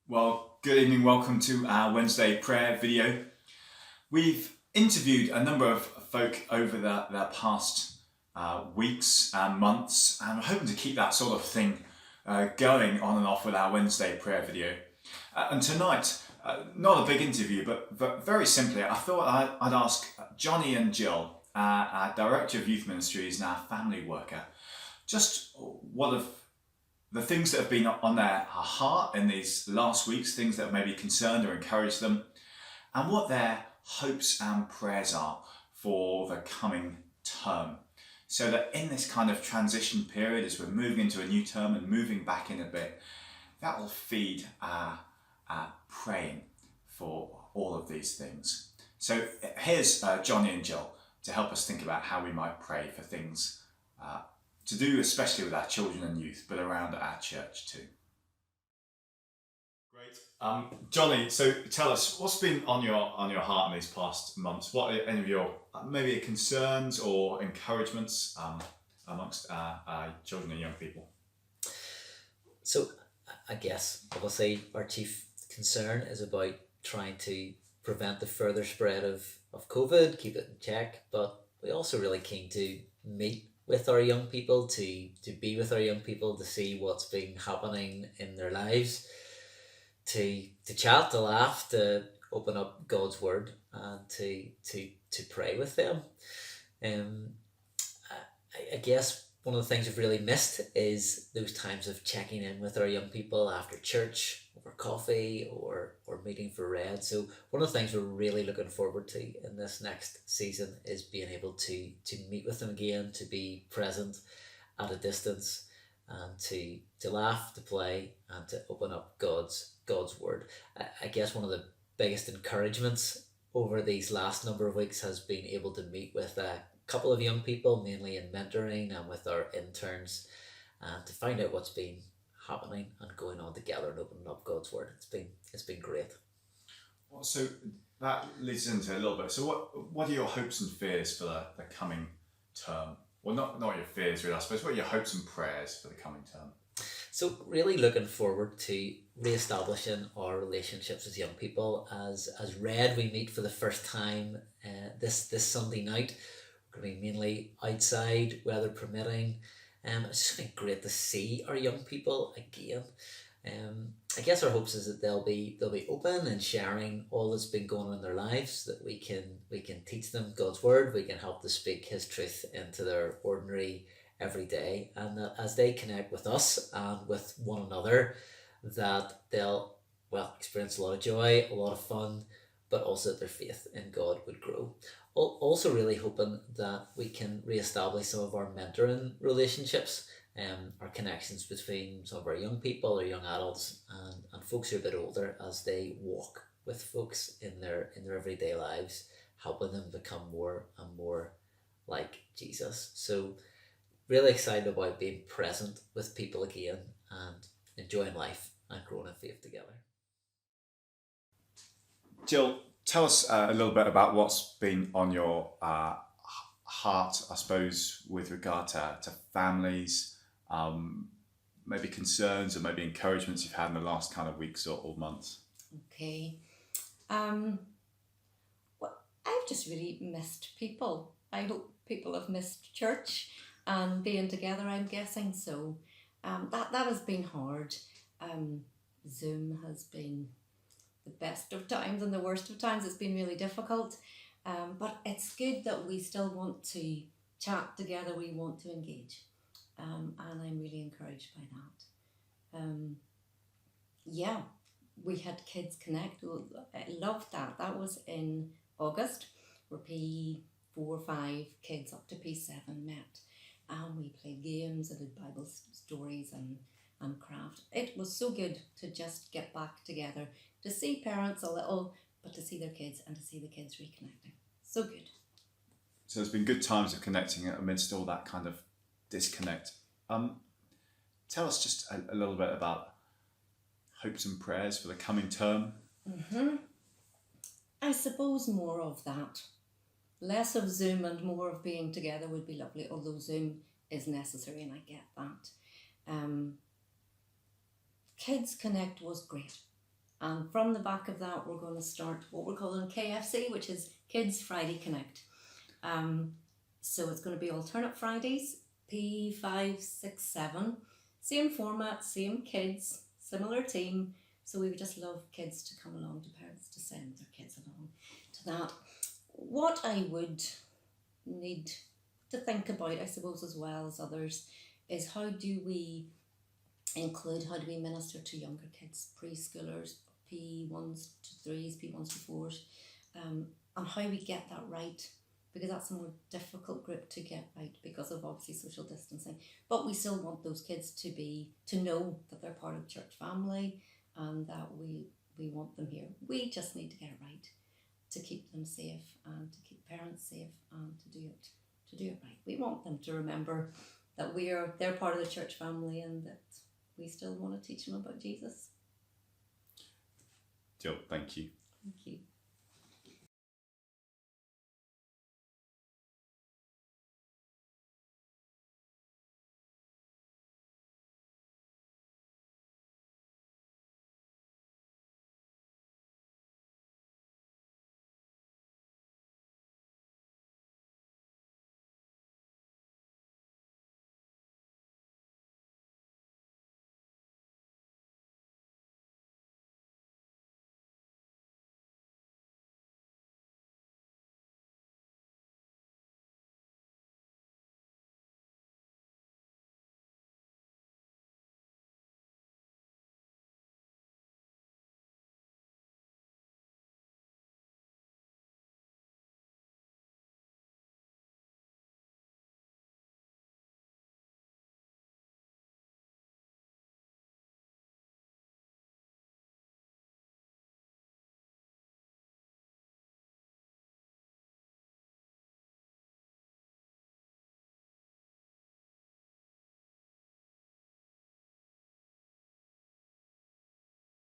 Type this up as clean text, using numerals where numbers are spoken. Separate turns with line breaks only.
Well, good evening. Welcome to our Wednesday prayer video. We've interviewed a number of folk over the past weeks and months, and we're hoping to keep that sort of thing going on and off with our Wednesday prayer video. And tonight, not a big interview, but very simply, I thought I'd ask Johnny and Jill, our Director of Youth Ministries and our family worker, just what have the things that have been on their heart in these last weeks, things that have maybe concerned or encouraged them, and what their hopes and prayers are for the coming term. So that in this kind of transition period, as we're moving into a new term and moving back in a bit, that will feed our praying for all of these things. So here's Johnny and Jill to help us think about how we might pray for things to do especially with our children and youth, but around our church too. Great. Johnny, so tell us, what's been on your heart in these past months? What are any of your maybe concerns or encouragements amongst our children and young people?
So I guess obviously our chief concern is about trying to prevent the further spread of COVID, keep it in check, but we're also really keen to meet with our young people, to be with our young people, to see what's been happening in their lives, to chat, to laugh, to open up God's word, and to pray with them. I guess one of the things we've really missed is those times of checking in with our young people after church, over coffee, or meeting for Red. So one of the things we're really looking forward to in this next season is being able to meet with them again, to be present at a distance, and to laugh, to play, and to open up God's word. I guess one of the biggest encouragements over these last number of weeks has been able to meet with a couple of young people, mainly in mentoring and with our interns, and to find out what's been happening and going on together and opening up God's word. It's been great.
Well, so that leads into a little bit. So what are your hopes and fears for the coming term? Well, not your fears really, I suppose. What are your hopes and prayers for the coming term?
So really looking forward to re-establishing our relationships with young people. As Red, we meet for the first time this Sunday night. We're going to be mainly outside, weather permitting. It's just been great to see our young people again. I guess our hopes is that they'll be open and sharing all that's been going on in their lives, that we can teach them God's word, we can help to speak His truth into their ordinary every day, and that as they connect with us and with one another, that they'll experience a lot of joy, a lot of fun, but also that their faith in God would grow. Also really hoping that we can re-establish some of our mentoring relationships, our connections between some of our young people or young adults and folks who are a bit older, as they walk with folks in their everyday lives, helping them become more and more like Jesus. So really excited about being present with people again and enjoying life and growing in faith together.
Jill, tell us a little bit about what's been on your heart, I suppose, with regard to families, maybe concerns or maybe encouragements you've had in the last kind of weeks or months.
Okay. Well, I've just really missed people. I hope people have missed church and being together, I'm guessing. So that has been hard. Zoom has been the best of times and the worst of times. It's been really difficult. But it's good that we still want to chat together. We want to engage. And I'm really encouraged by that. We had Kids Connect. I loved that. That was in August, where P4, 5 kids up to P7 met. And we played games and did Bible stories and craft. It was so good to just get back together, to see parents a little, but to see their kids and to see the kids reconnecting. So good.
So there's been good times of connecting amidst all that kind of disconnect. Tell us just a little bit about hopes and prayers for the coming term.
I suppose more of that. Less of Zoom and more of being together would be lovely, although Zoom is necessary and I get that. Kids Connect was great. And from the back of that, we're going to start what we're calling KFC, which is Kids Friday Connect. So it's going to be alternate Fridays, P5, 6, 7. Same format, same kids, similar team. So we would just love kids to come along, to parents to send their kids along to that. What I would need to think about, I suppose, as well as others, is how do we minister to younger kids, preschoolers, P1s to 3s, P1s to 4s, and how we get that right, because that's a more difficult group to get right because of obviously social distancing. But we still want those kids to know that they're part of the church family and that we want them here. We just need to get it right to keep them safe and to keep parents safe and to do it right. We want them to remember that they're part of the church family and that we still want to teach them about Jesus.
Jill, thank you.
Thank you.